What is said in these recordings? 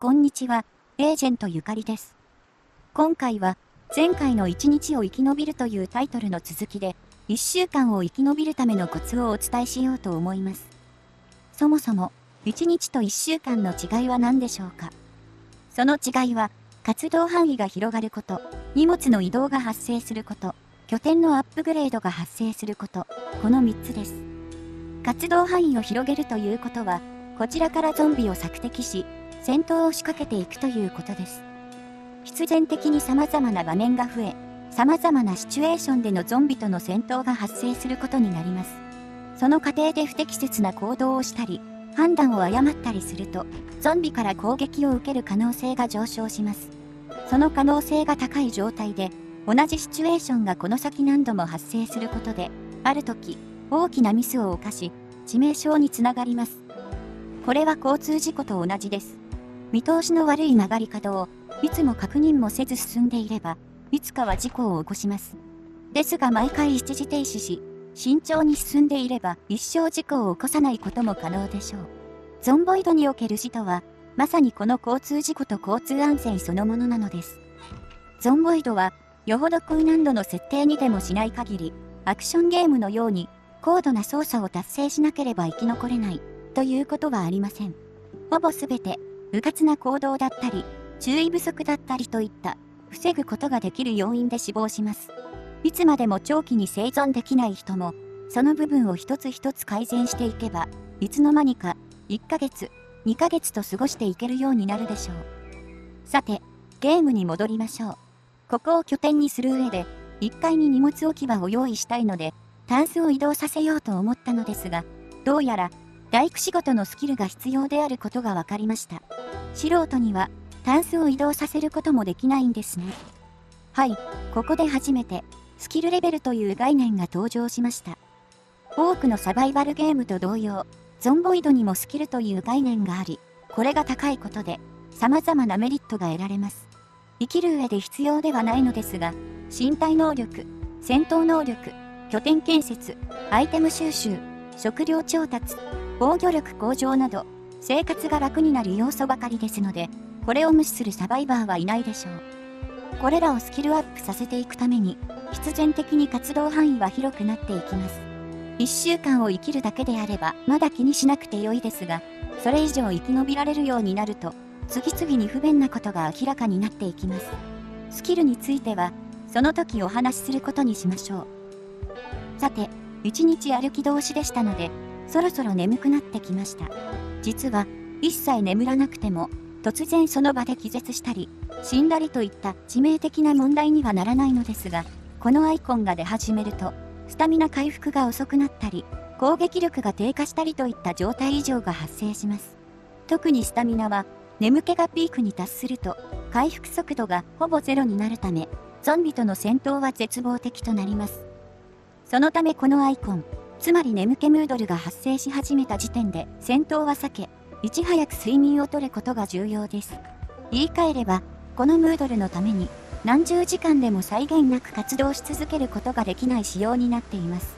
こんにちは、エージェントゆかりです。今回は、前回の1日を生き延びるというタイトルの続きで、1週間を生き延びるためのコツをお伝えしようと思います。そもそも、1日と1週間の違いは何でしょうか。その違いは、活動範囲が広がること、荷物の移動が発生すること、拠点のアップグレードが発生すること、この3つです。活動範囲を広げるということは、こちらからゾンビを索敵し、戦闘を仕掛けていくということです。必然的に様々な場面が増え、様々なシチュエーションでのゾンビとの戦闘が発生することになります。その過程で不適切な行動をしたり、判断を誤ったりすると、ゾンビから攻撃を受ける可能性が上昇します。その可能性が高い状態で、同じシチュエーションがこの先何度も発生することで、ある時、大きなミスを犯し、致命傷につながります。これは交通事故と同じです。見通しの悪い曲がり角を、いつも確認もせず進んでいれば、いつかは事故を起こします。ですが毎回一時停止し、慎重に進んでいれば一生事故を起こさないことも可能でしょう。ゾンボイドにおける死とは、まさにこの交通事故と交通安全そのものなのです。ゾンボイドは、よほど高難度の設定にでもしない限り、アクションゲームのように、高度な操作を達成しなければ生き残れない、ということはありません。ほぼすべて、迂闊な行動だったり、注意不足だったりといった、防ぐことができる要因で死亡します。いつまでも長期に生存できない人も、その部分を一つ一つ改善していけば、いつの間にか、1ヶ月、2ヶ月と過ごしていけるようになるでしょう。さて、ゲームに戻りましょう。ここを拠点にする上で、1階に荷物置き場を用意したいので、タンスを移動させようと思ったのですが、どうやら、大工仕事のスキルが必要であることが分かりました。素人には、タンスを移動させることもできないんですね。はい、ここで初めて、スキルレベルという概念が登場しました。多くのサバイバルゲームと同様、ゾンボイドにもスキルという概念があり、これが高いことで、様々なメリットが得られます。生きる上で必要ではないのですが、身体能力、戦闘能力、拠点建設、アイテム収集、食料調達、防御力向上など、生活が楽になる要素ばかりですので、これを無視するサバイバーはいないでしょう。これらをスキルアップさせていくために、必然的に活動範囲は広くなっていきます。1週間を生きるだけであれば、まだ気にしなくてよいですが、それ以上生き延びられるようになると、次々に不便なことが明らかになっていきます。スキルについては、その時お話しすることにしましょう。さて、1日歩き通しでしたので、そろそろ眠くなってきました。実は、一切眠らなくても、突然その場で気絶したり、死んだりといった致命的な問題にはならないのですが、このアイコンが出始めると、スタミナ回復が遅くなったり、攻撃力が低下したりといった状態異常が発生します。特にスタミナは、眠気がピークに達すると、回復速度がほぼゼロになるため、ゾンビとの戦闘は絶望的となります。そのためこのアイコン、つまり眠気ムードルが発生し始めた時点で戦闘は避け、いち早く睡眠をとることが重要です。言い換えれば、このムードルのために、何十時間でも際限なく活動し続けることができない仕様になっています。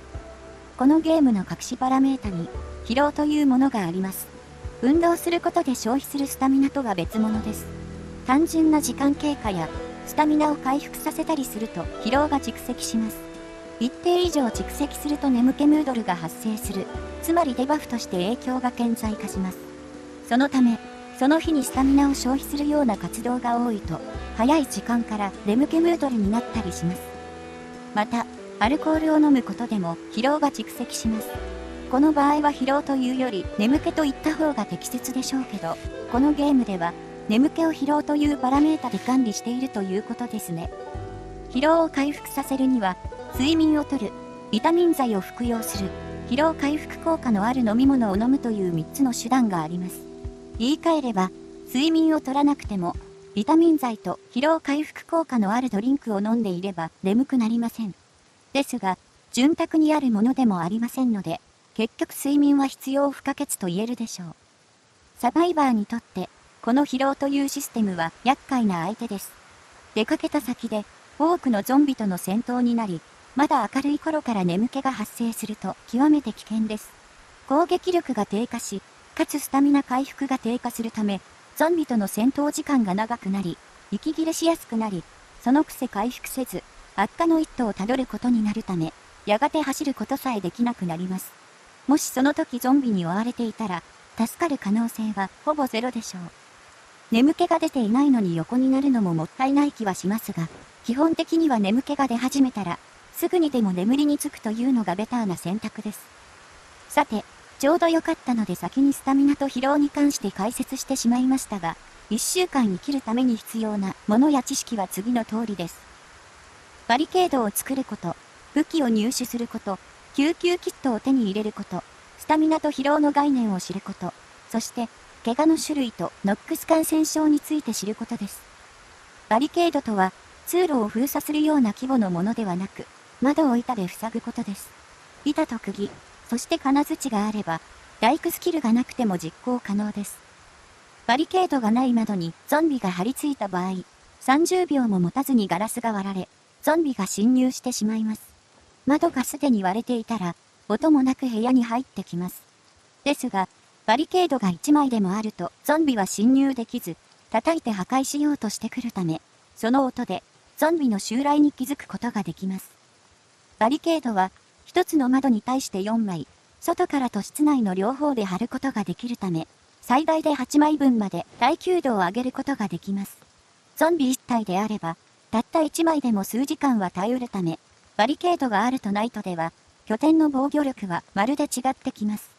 このゲームの隠しパラメータに、疲労というものがあります。運動することで消費するスタミナとは別物です。単純な時間経過や、スタミナを回復させたりすると疲労が蓄積します。一定以上蓄積すると眠気ムードルが発生する、つまりデバフとして影響が顕在化します。そのため、その日にスタミナを消費するような活動が多いと、早い時間から眠気ムードルになったりします。また、アルコールを飲むことでも疲労が蓄積します。この場合は疲労というより眠気と言った方が適切でしょうけど、このゲームでは、眠気を疲労というパラメータで管理しているということですね。疲労を回復させるには、睡眠をとる、ビタミン剤を服用する、疲労回復効果のある飲み物を飲むという3つの手段があります。言い換えれば、睡眠をとらなくても、ビタミン剤と疲労回復効果のあるドリンクを飲んでいれば眠くなりません。ですが、潤沢にあるものでもありませんので、結局睡眠は必要不可欠と言えるでしょう。サバイバーにとって、この疲労というシステムは厄介な相手です。出かけた先で、多くのゾンビとの戦闘になり、まだ明るい頃から眠気が発生すると極めて危険です。攻撃力が低下し、かつスタミナ回復が低下するため、ゾンビとの戦闘時間が長くなり、息切れしやすくなり、そのくせ回復せず、悪化の一途をたどることになるため、やがて走ることさえできなくなります。もしその時ゾンビに追われていたら、助かる可能性はほぼゼロでしょう。眠気が出ていないのに横になるのももったいない気はしますが、基本的には眠気が出始めたら、すぐにでも眠りにつくというのがベターな選択です。さて、ちょうど良かったので先にスタミナと疲労に関して解説してしまいましたが、1週間生きるために必要なものや知識は次の通りです。バリケードを作ること、武器を入手すること、救急キットを手に入れること、スタミナと疲労の概念を知ること、そして、怪我の種類とノックス感染症について知ることです。バリケードとは、通路を封鎖するような規模のものではなく、窓を板で塞ぐことです。板と釘、そして金槌があれば、大工スキルがなくても実行可能です。バリケードがない窓にゾンビが張り付いた場合、30秒も持たずにガラスが割られ、ゾンビが侵入してしまいます。窓がすでに割れていたら、音もなく部屋に入ってきます。ですが、バリケードが1枚でもあるとゾンビは侵入できず、叩いて破壊しようとしてくるため、その音でゾンビの襲来に気づくことができます。バリケードは一つの窓に対して4枚、外からと室内の両方で貼ることができるため、最大で8枚分まで耐久度を上げることができます。ゾンビ1体であれば、たった1枚でも数時間は耐えうるため、バリケードがあるとないとでは、拠点の防御力はまるで違ってきます。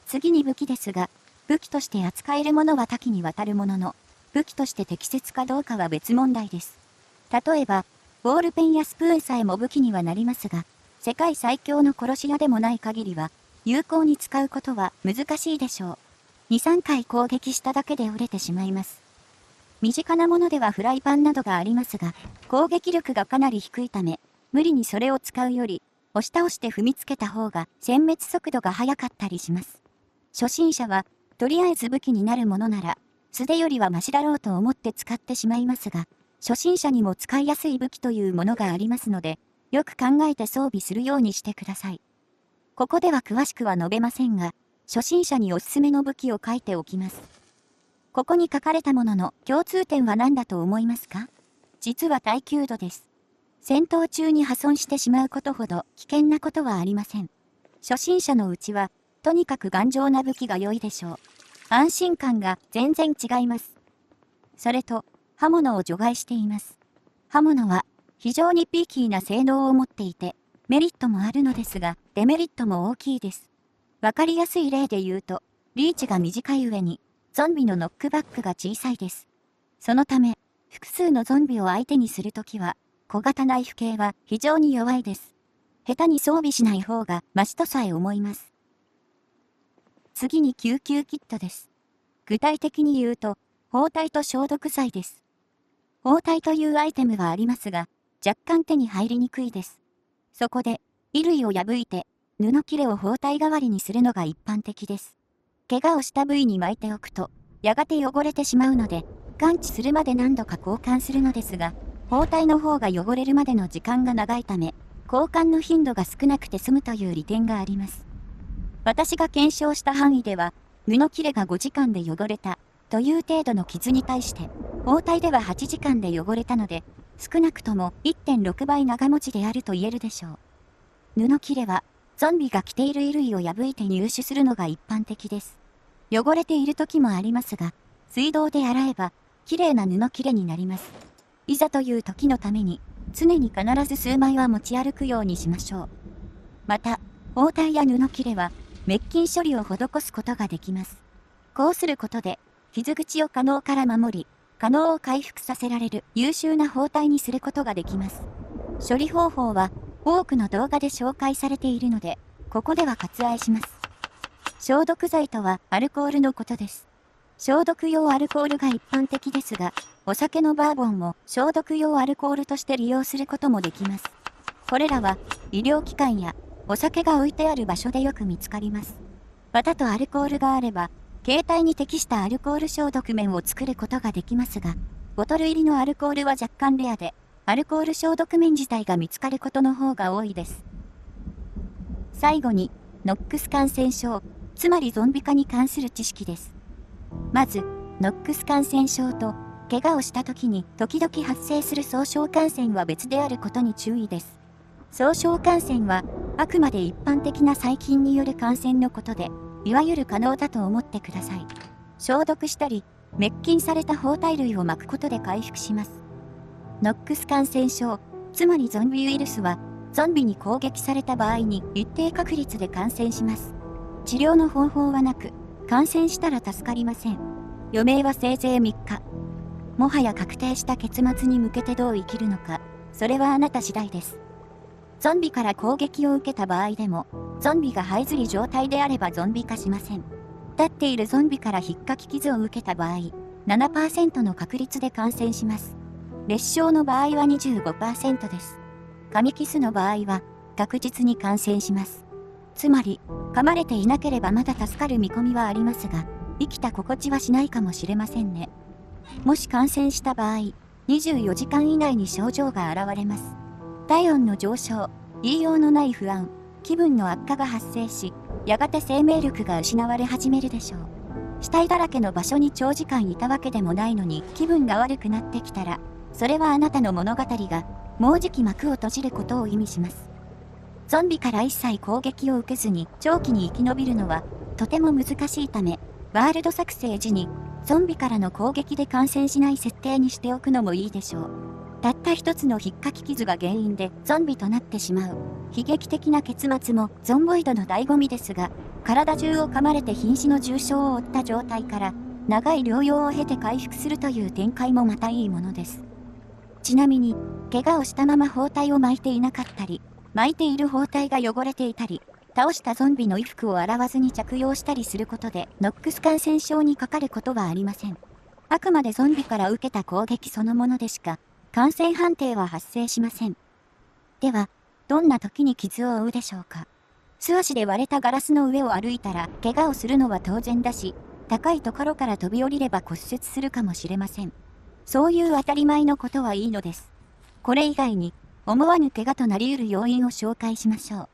次に武器ですが、武器として扱えるものは多岐にわたるものの、武器として適切かどうかは別問題です。例えば、ボールペンやスプーンさえも武器にはなりますが、世界最強の殺し屋でもない限りは、有効に使うことは難しいでしょう。2、3回攻撃しただけで折れてしまいます。身近なものではフライパンなどがありますが、攻撃力がかなり低いため、無理にそれを使うより、押し倒して踏みつけた方が殲滅速度が速かったりします。初心者は、とりあえず武器になるものなら、素手よりはマシだろうと思って使ってしまいますが、初心者にも使いやすい武器というものがありますので、よく考えて装備するようにしてください。ここでは詳しくは述べませんが、初心者におすすめの武器を書いておきます。ここに書かれたものの共通点は何だと思いますか？実は耐久度です。戦闘中に破損してしまうことほど危険なことはありません。初心者のうちは、とにかく頑丈な武器が良いでしょう。安心感が全然違います。それと、刃物を除外しています。刃物は非常にピーキーな性能を持っていて、メリットもあるのですが、デメリットも大きいです。わかりやすい例で言うと、リーチが短い上に、ゾンビのノックバックが小さいです。そのため、複数のゾンビを相手にするときは、小型ナイフ系は非常に弱いです。下手に装備しない方がマシとさえ思います。次に救急キットです。具体的に言うと、包帯と消毒剤です。包帯というアイテムはありますが、若干手に入りにくいです。そこで、衣類を破いて、布切れを包帯代わりにするのが一般的です。怪我をした部位に巻いておくと、やがて汚れてしまうので、完治するまで何度か交換するのですが、包帯の方が汚れるまでの時間が長いため、交換の頻度が少なくて済むという利点があります。私が検証した範囲では、布切れが5時間で汚れたという程度の傷に対して、包帯では8時間で汚れたので、少なくとも 1.6 倍長持ちであると言えるでしょう。布切れは、ゾンビが着ている衣類を破いて入手するのが一般的です。汚れている時もありますが、水道で洗えば、綺麗な布切れになります。いざという時のために、常に必ず数枚は持ち歩くようにしましょう。また、包帯や布切れは、滅菌処理を施すことができます。こうすることで、傷口を可能から守り、可能を回復させられる優秀な包帯にすることができます。処理方法は、多くの動画で紹介されているので、ここでは割愛します。消毒剤とはアルコールのことです。消毒用アルコールが一般的ですが、お酒のバーボンも消毒用アルコールとして利用することもできます。これらは、医療機関やお酒が置いてある場所でよく見つかります。綿とアルコールがあれば、携帯に適したアルコール消毒面を作ることができますが、ボトル入りのアルコールは若干レアで、アルコール消毒面自体が見つかることの方が多いです。最後に、ノックス感染症、つまりゾンビ化に関する知識です。まず、ノックス感染症と、怪我をした時に時々発生する総称感染は別であることに注意です。総称感染は、あくまで一般的な細菌による感染のことで、いわゆる可能だと思ってください。消毒したり、滅菌された包帯類を巻くことで回復します。ノックス感染症、つまりゾンビウイルスは、ゾンビに攻撃された場合に一定確率で感染します。治療の方法はなく、感染したら助かりません。余命はせいぜい3日。もはや確定した結末に向けてどう生きるのか、それはあなた次第です。ゾンビから攻撃を受けた場合でも、ゾンビが這いずり状態であればゾンビ化しません。立っているゾンビから引っかき傷を受けた場合、7% の確率で感染します。裂傷の場合は 25% です。噛みキスの場合は、確実に感染します。つまり、噛まれていなければまだ助かる見込みはありますが、生きた心地はしないかもしれませんね。もし感染した場合、24時間以内に症状が現れます。体温の上昇、言いようのない不安、気分の悪化が発生し、やがて生命力が失われ始めるでしょう。死体だらけの場所に長時間いたわけでもないのに気分が悪くなってきたら、それはあなたの物語がもうじき幕を閉じることを意味します。ゾンビから一切攻撃を受けずに長期に生き延びるのはとても難しいため、ワールド作成時にゾンビからの攻撃で感染しない設定にしておくのもいいでしょう。たった一つの引っかき傷が原因でゾンビとなってしまう悲劇的な結末もゾンボイドの醍醐味ですが、体中を噛まれて瀕死の重傷を負った状態から長い療養を経て回復するという展開もまたいいものです。ちなみに、怪我をしたまま包帯を巻いていなかったり、巻いている包帯が汚れていたり、倒したゾンビの衣服を洗わずに着用したりすることでノックス感染症にかかることはありません。あくまでゾンビから受けた攻撃そのものでしか感染判定は発生しません。では、どんな時に傷を負うでしょうか。素足で割れたガラスの上を歩いたら怪我をするのは当然だし、高いところから飛び降りれば骨折するかもしれません。そういう当たり前のことはいいのです。これ以外に思わぬ怪我となり得る要因を紹介しましょう。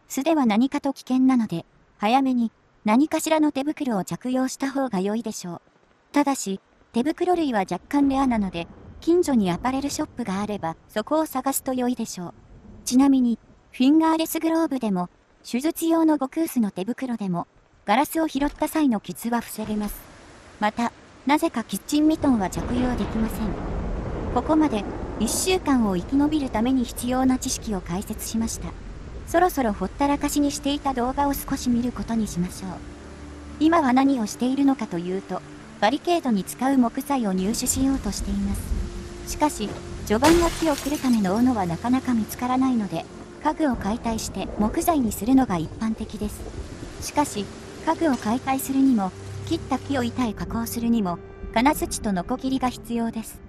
素手は何かと危険なので、早めに何かしらの手袋を着用した方が良いでしょう。ただし、手袋類は若干レアなので、近所にアパレルショップがあればそこを探すと良いでしょう。ちなみに、フィンガーレスグローブでも、手術用のゴクースの手袋でも、ガラスを拾った際の傷は防げます。また、なぜかキッチンミトンは着用できません。ここまで1週間を生き延びるために必要な知識を解説しました。そろそろほったらかしにしていた動画を少し見ることにしましょう。今は何をしているのかというと、バリケードに使う木材を入手しようとしています。しかし、序盤は木を切るための斧はなかなか見つからないので、家具を解体して木材にするのが一般的です。しかし、家具を解体するにも、切った木を板へ加工するにも、金槌とノコギリが必要です。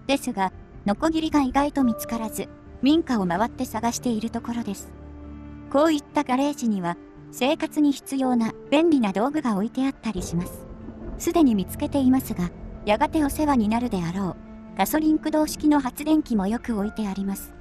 ですが、ノコギリが意外と見つからず、民家を回って探しているところです。こういったガレージには、生活に必要な便利な道具が置いてあったりします。すでに見つけていますが、やがてお世話になるであろう、ガソリン駆動式の発電機もよく置いてあります。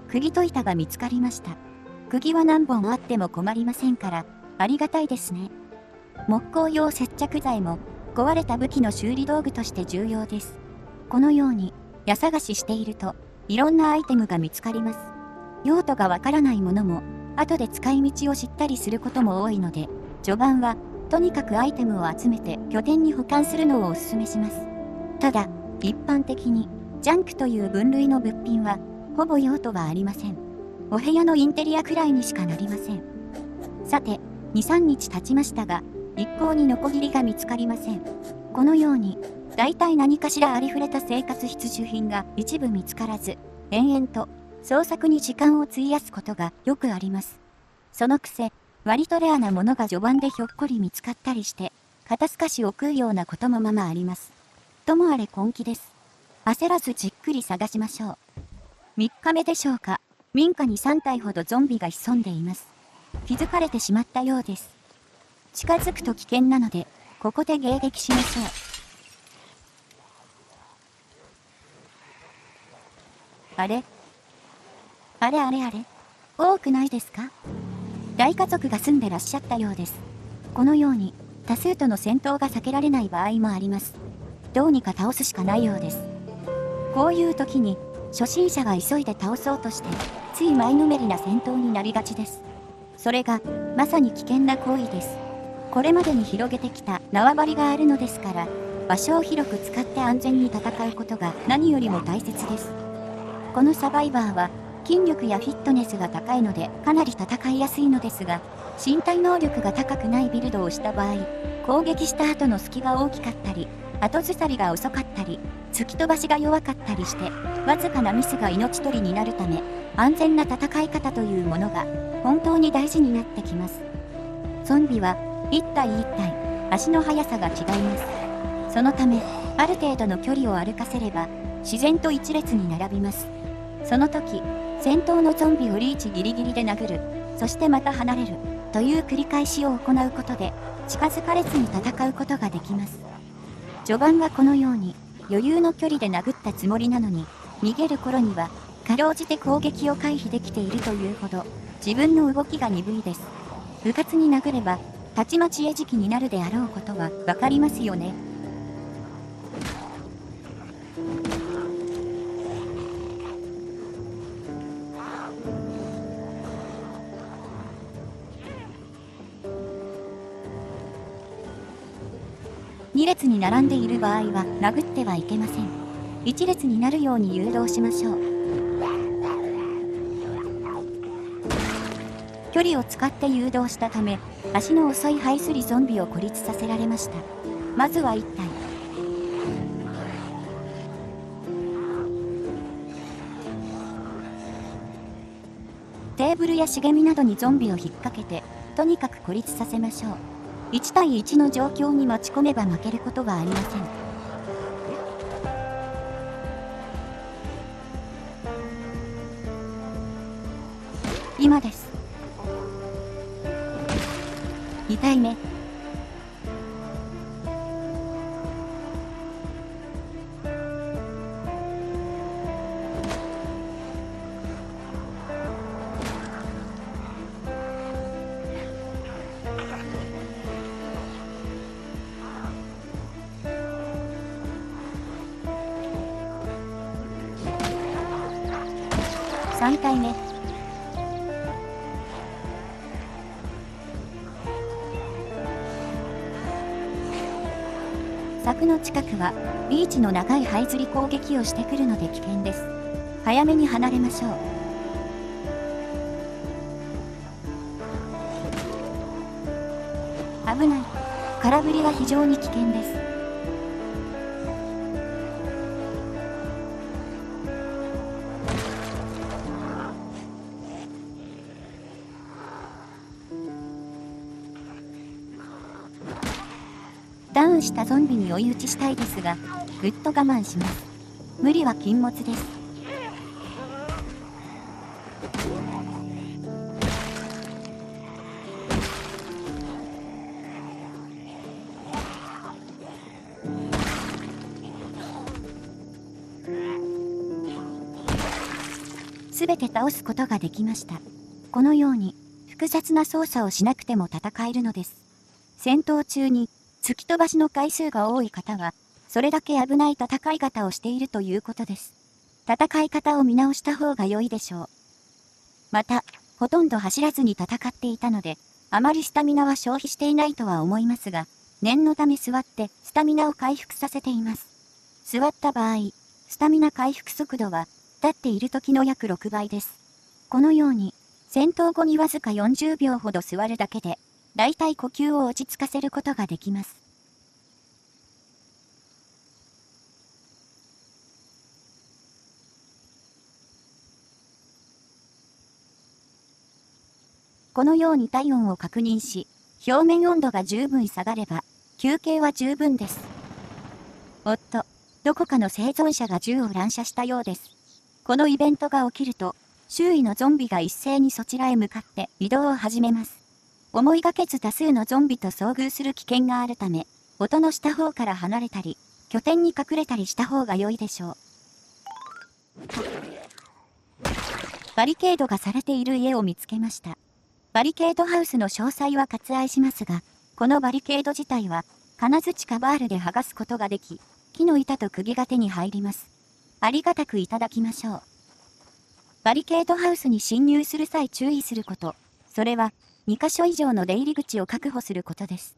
釘と板が見つかりました。釘は何本あっても困りませんから、ありがたいですね。木工用接着剤も、壊れた武器の修理道具として重要です。このように、家探ししていると、いろんなアイテムが見つかります。用途がわからないものも、後で使い道を知ったりすることも多いので、序盤は、とにかくアイテムを集めて拠点に保管するのをお勧めします。ただ、一般的に、ジャンクという分類の物品は、ほぼ用途はありません。お部屋のインテリアくらいにしかなりません。さて、2、3日経ちましたが、一向にノコギリが見つかりません。このように、大体何かしらありふれた生活必需品が一部見つからず、延々と捜索に時間を費やすことがよくあります。そのくせ、割とレアなものが序盤でひょっこり見つかったりして、肩透かしを食うようなこともままあります。ともあれ根気です。焦らずじっくり探しましょう。3日目でしょうか。民家に3体ほどゾンビが潜んでいます。気づかれてしまったようです。近づくと危険なので、ここで迎撃しましょう。あれ多くないですか？大家族が住んでらっしゃったようです。このように、多数との戦闘が避けられない場合もあります。どうにか倒すしかないようです。こういう時に、初心者が急いで倒そうとして、つい前のめりな戦闘になりがちです。それが、まさに危険な行為です。これまでに広げてきた縄張りがあるのですから、場所を広く使って安全に戦うことが何よりも大切です。このサバイバーは、筋力やフィットネスが高いのでかなり戦いやすいのですが、身体能力が高くないビルドをした場合、攻撃した後の隙が大きかったり、後ずさりが遅かったり、突き飛ばしが弱かったりして、わずかなミスが命取りになるため、安全な戦い方というものが本当に大事になってきます。ゾンビは一体一体足の速さが違います。そのため、ある程度の距離を歩かせれば、自然と一列に並びます。その時、先頭のゾンビをリーチギリギリで殴る、そしてまた離れる、という繰り返しを行うことで、近づかれずに戦うことができます。序盤はこのように、余裕の距離で殴ったつもりなのに、逃げる頃には、かろうじて攻撃を回避できているというほど、自分の動きが鈍いです。うかつに殴れば、たちまち餌食になるであろうことはわかりますよね。2列に並んでいる場合は殴ってはいけません。1列になるように誘導しましょう。距離を使って誘導したため、足の遅いハイスリゾンビを孤立させられました。まずは1体。テーブルや茂みなどにゾンビを引っ掛けて、とにかく孤立させましょう。1対1の状況に持ち込めば負けることはありません。今です。2体目。3体目。柵の近くはリーチの長い這いずり攻撃をしてくるので危険です。早めに離れましょう。危ない。空振りは非常に危険です。ダウンしたゾンビに追い打ちしたいですが、ぐっと我慢します。無理は禁物です。すべて倒すことができました。このように、複雑な操作をしなくても戦えるのです。戦闘中に、突き飛ばしの回数が多い方は、それだけ危ない戦い方をしているということです。戦い方を見直した方が良いでしょう。また、ほとんど走らずに戦っていたので、あまりスタミナは消費していないとは思いますが、念のため座ってスタミナを回復させています。座った場合、スタミナ回復速度は、立っている時の約6倍です。このように、戦闘後にわずか40秒ほど座るだけで、だいたい呼吸を落ち着かせることができます。このように体温を確認し、表面温度が十分下がれば、休憩は十分です。おっと、どこかの生存者が銃を乱射したようです。このイベントが起きると、周囲のゾンビが一斉にそちらへ向かって移動を始めます。思いがけず多数のゾンビと遭遇する危険があるため、音のした方から離れたり、拠点に隠れたりした方が良いでしょう。バリケードがされている家を見つけました。バリケードハウスの詳細は割愛しますが、このバリケード自体は、金槌かバールで剥がすことができ、木の板と釘が手に入ります。ありがたくいただきましょう。バリケードハウスに侵入する際注意すること、それは、2箇所以上の出入り口を確保することです。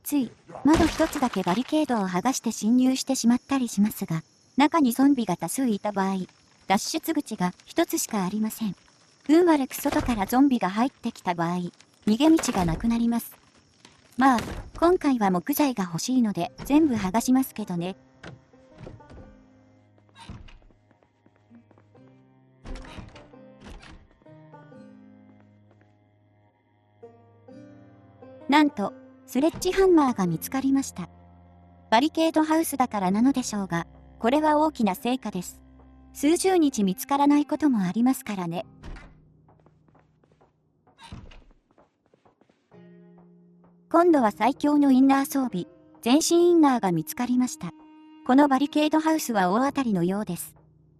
つい、窓一つだけバリケードを剥がして侵入してしまったりしますが、中にゾンビが多数いた場合、脱出口が一つしかありません。運悪く外からゾンビが入ってきた場合、逃げ道がなくなります。まあ、今回は木材が欲しいので全部剥がしますけどね。なんと、スレッジハンマーが見つかりました。バリケードハウスだからなのでしょうが、これは大きな成果です。数十日見つからないこともありますからね。今度は最強のインナー装備、全身インナーが見つかりました。このバリケードハウスは大当たりのようです。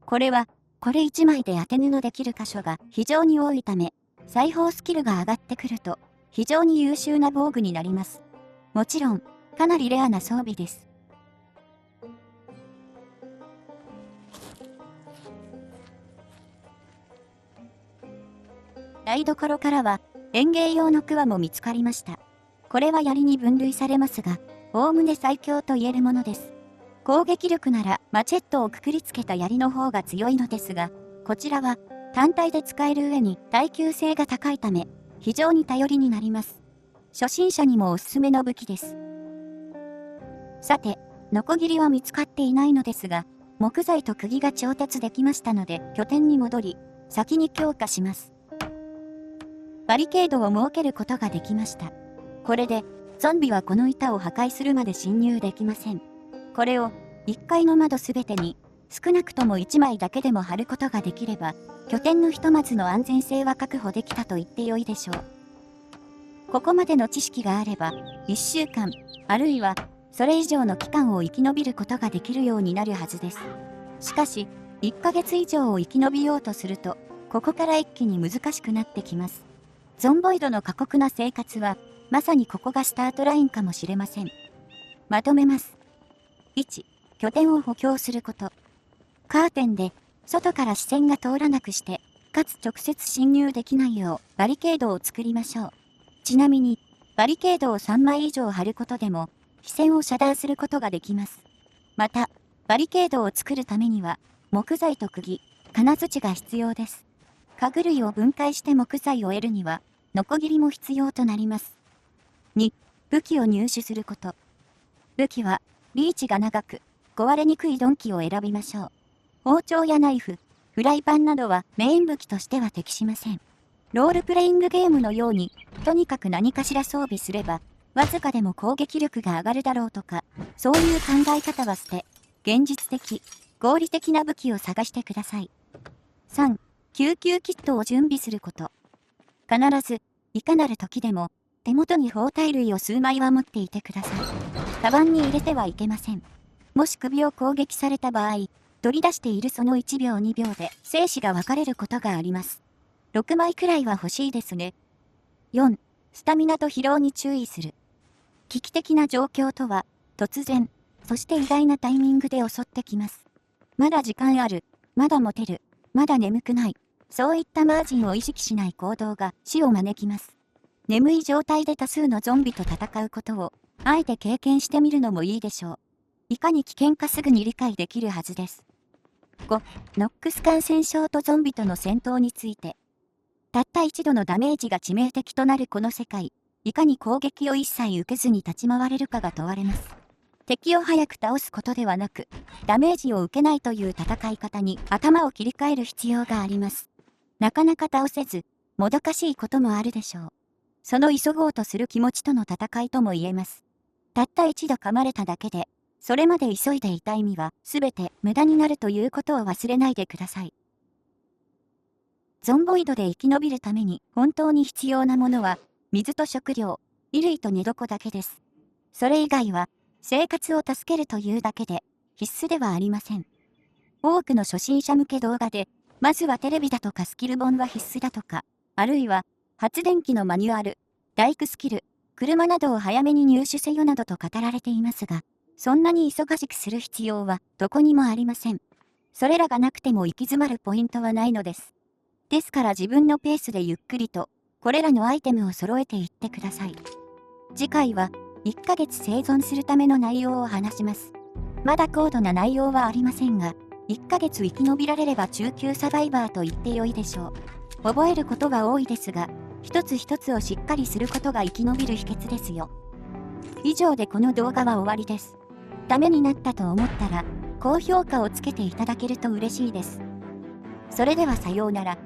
これ1枚で当て布できる箇所が非常に多いため、裁縫スキルが上がってくると、非常に優秀な防具になります。もちろん、かなりレアな装備です。台所からは、園芸用のクワも見つかりました。これは槍に分類されますが、おおむね最強と言えるものです。攻撃力ならマチェットをくくりつけた槍の方が強いのですが、こちらは単体で使える上に耐久性が高いため、非常に頼りになります。初心者にもおすすめの武器です。さて、ノコギリは見つかっていないのですが、木材と釘が調達できましたので、拠点に戻り、先に強化します。バリケードを設けることができました。これで、ゾンビはこの板を破壊するまで侵入できません。これを、1階の窓すべてに、少なくとも1枚だけでも貼ることができれば、拠点のひとまずの安全性は確保できたと言ってよいでしょう。ここまでの知識があれば、1週間、あるいは、それ以上の期間を生き延びることができるようになるはずです。しかし、1ヶ月以上を生き延びようとすると、ここから一気に難しくなってきます。ゾンボイドの過酷な生活は、まさにここがスタートラインかもしれません。まとめます。1、拠点を補強すること。カーテンで、外から視線が通らなくして、かつ直接侵入できないようバリケードを作りましょう。ちなみに、バリケードを3枚以上貼ることでも、視線を遮断することができます。また、バリケードを作るためには、木材と釘、金槌が必要です。家具類を分解して木材を得るには、ノコギリも必要となります。2、武器を入手すること。武器は、リーチが長く、壊れにくい鈍器を選びましょう。包丁やナイフ、フライパンなどはメイン武器としては適しません。ロールプレイングゲームのように、とにかく何かしら装備すれば、わずかでも攻撃力が上がるだろうとか、そういう考え方は捨て、現実的、合理的な武器を探してください。3、救急キットを準備すること。必ず、いかなる時でも、手元に包帯類を数枚は持っていてください。カバンに入れてはいけません。もし首を攻撃された場合、取り出しているその1秒2秒で生死が分かれることがあります。6枚くらいは欲しいですね。4、スタミナと疲労に注意する。危機的な状況とは、突然、そして意外なタイミングで襲ってきます。まだ時間ある、まだ持てる、まだ眠くない。そういったマージンを意識しない行動が死を招きます。眠い状態で多数のゾンビと戦うことを、あえて経験してみるのもいいでしょう。いかに危険かすぐに理解できるはずです。5、ノックス感染症とゾンビとの戦闘について。たった一度のダメージが致命的となるこの世界。いかに攻撃を一切受けずに立ち回れるかが問われます。敵を早く倒すことではなく、ダメージを受けないという戦い方に頭を切り替える必要があります。なかなか倒せず、もどかしいこともあるでしょう。その急ごうとする気持ちとの戦いとも言えます。たった一度噛まれただけで、それまで急いでいた意味はすべて無駄になるということを忘れないでください。ゾンボイドで生き延びるために本当に必要なものは、水と食料、衣類と寝床だけです。それ以外は、生活を助けるというだけで、必須ではありません。多くの初心者向け動画で、まずはテレビだとかスキル本は必須だとか、あるいは、発電機のマニュアル、大工スキル、車などを早めに入手せよなどと語られていますが、そんなに忙しくする必要はどこにもありません。それらがなくても行き詰まるポイントはないのです。ですから自分のペースでゆっくりと、これらのアイテムを揃えていってください。次回は、1ヶ月生存するための内容を話します。まだ高度な内容はありませんが、1ヶ月生き延びられれば中級サバイバーと言ってよいでしょう。覚えることが多いですが、一つ一つをしっかりすることが生き延びる秘訣ですよ。以上でこの動画は終わりです。ためになったと思ったら、高評価をつけていただけると嬉しいです。それではさようなら。